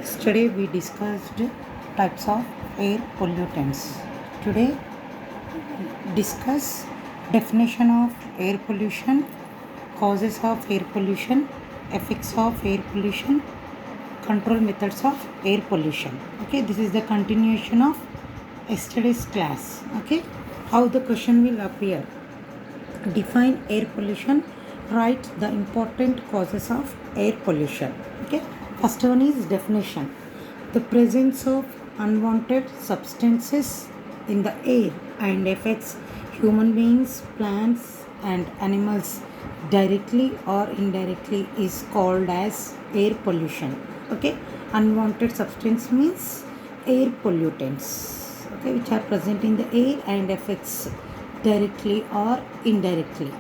Yesterday we discussed types of air pollutants. Today discuss definition of air pollution, causes of air pollution, effects of air pollution, control methods of air pollution. Okay, this is the continuation of yesterday's class. Okay, how the question will appear. Define air pollution. Write the important causes of air pollution. Okay, first one is definition. The presence of unwanted substances in the air and affects human beings, plants, and animals directly or indirectly is called as air pollution. Okay, unwanted substance means air pollutants, okay, which are present in the air and affects directly or indirectly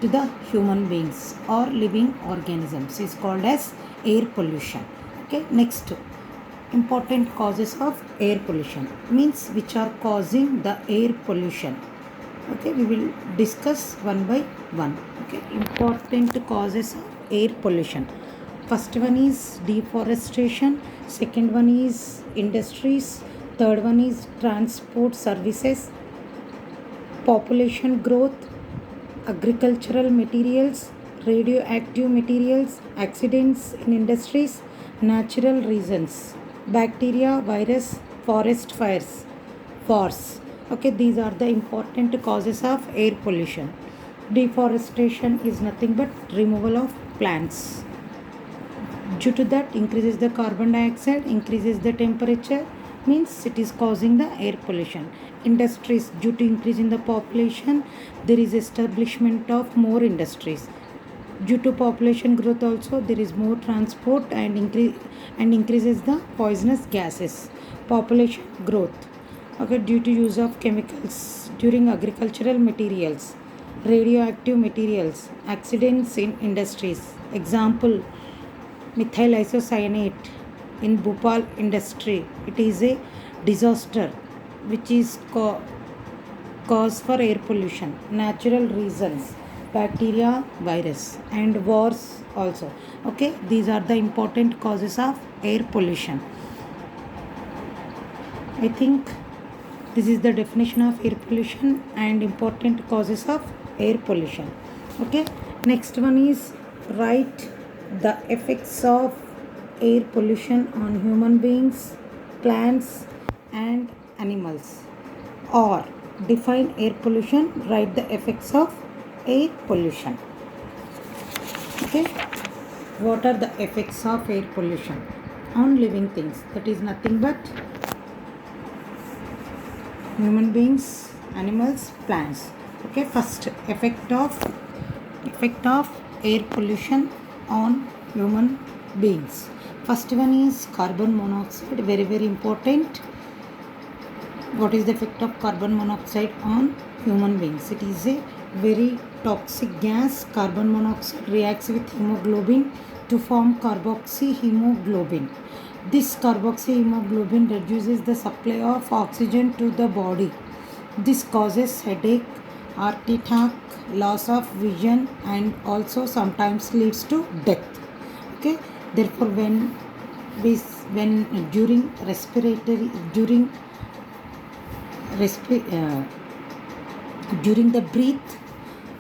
to the human beings or living organisms is called as air pollution. Okay, next, important causes of air pollution means which are causing the air pollution. Okay, we will discuss one by one. Okay, important causes of air pollution. First one is deforestation, second one is industries, third one is transport services, population growth, agricultural materials, radioactive materials, accidents in industries, natural reasons, bacteria, virus, forest fires, wars. Okay, these are the important causes of air pollution. Deforestation is nothing but removal of plants. Due to that, increases the carbon dioxide, increases the temperature, means it is causing the air pollution. Industries, due to increase in the population, there is establishment of more industries. Due to population growth also, there is more transport and increases the poisonous gases. Population growth, okay, due to use of chemicals during agricultural materials, radioactive materials, accidents in industries. Example, methyl isocyanate in Bhopal industry. It is a disaster which is cause for air pollution. Natural reasons, bacteria, virus, and wars also. Okay, these are the important causes of air pollution. I think this is the definition of air pollution and important causes of air pollution. Okay, next one is write the effects of air pollution on human beings, plants, and animals. Or define air pollution, write the effects of air pollution. Okay, what are the effects of air pollution on living things? That is nothing but human beings, animals, plants. Okay, first effect of air pollution on human beings. First one is carbon monoxide, very important. What is the effect of carbon monoxide on human beings? It is a very toxic gas. Carbon monoxide reacts with hemoglobin to form carboxyhemoglobin. This carboxyhemoglobin reduces the supply of oxygen to the body. This causes headache, heart attack, loss of vision, and also sometimes leads to death. Okay, therefore when during the breath,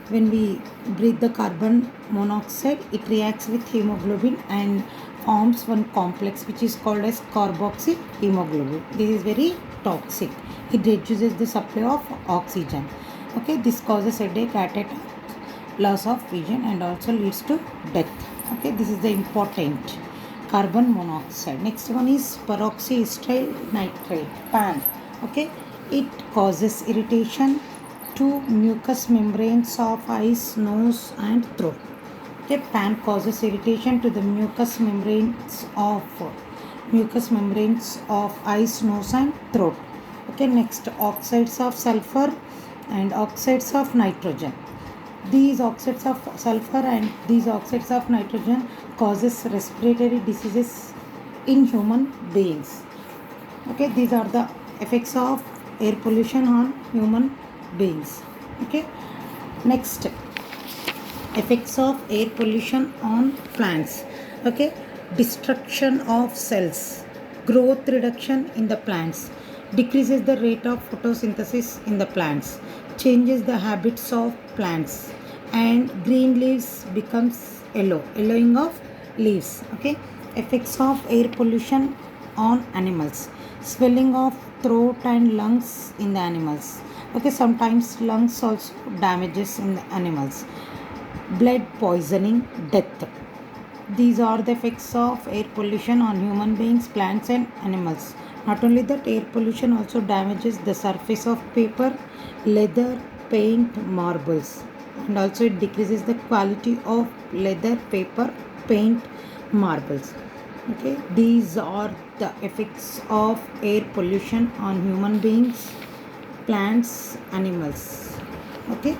when we breathe the carbon monoxide, it reacts with hemoglobin and forms one complex which is called as carboxyhemoglobin. This is very toxic. It reduces the supply of oxygen. Okay, this causes headache, heart attack, loss of vision, and also leads to death. Okay, this is the important carbon monoxide. Next one is peroxyethyl nitrate, PAN. Okay, it causes irritation to mucous membranes of eyes, nose, and throat. Okay, PAN causes irritation to the mucous membranes of eyes, nose, and throat. Okay, next, oxides of sulfur and oxides of nitrogen. These oxides of sulfur and these oxides of nitrogen causes respiratory diseases in human beings. Okay, these are the effects of air pollution on human beings. Okay, next, effects of air pollution on plants. Okay, destruction of cells, growth reduction in the plants, decreases the rate of photosynthesis in the plants, changes the habits of plants, and green leaves becomes yellowing of leaves. Okay, effects of air pollution on animals, swelling of throat and lungs in the animals. Okay, sometimes lungs also damages in the animals, blood poisoning, death. These are the effects of air pollution on human beings, plants, and animals. Not only that, air pollution also damages the surface of paper, leather, paint, marbles, and also it decreases the quality of leather, paper, paint, marbles. Okay, these are the effects of air pollution on human beings, plants, animals. Okay.